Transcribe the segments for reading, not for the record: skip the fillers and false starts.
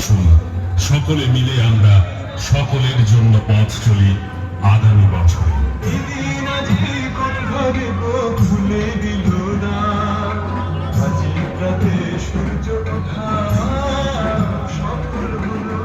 আসুন সকলে মিলে আমরা সকলের জন্য পথ চলি আগামী বছরে। ভুলে দিল না আজি রাতে সূর্য ওঠা সকল হলো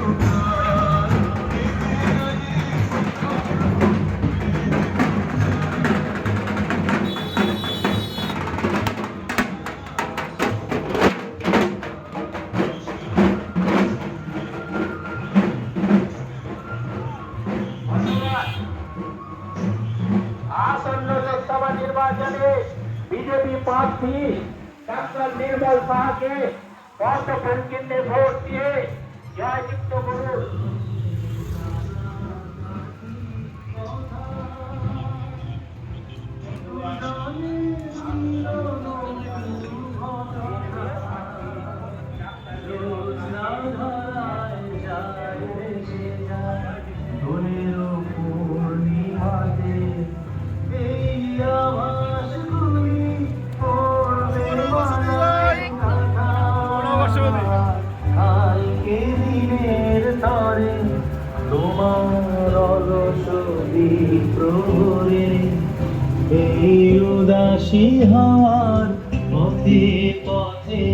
আসন্ন লোকসভা নির্বাচনে বিজেপি প্রার্থী ডাক্তার নির্মল শাহকে পদ্মফুল চিহ্নে ভোট দিয়ে জয়যুক্ত করুন। তোমার অলস বিপ্রহরে এই উদাসী হাওয়ার পথে পথে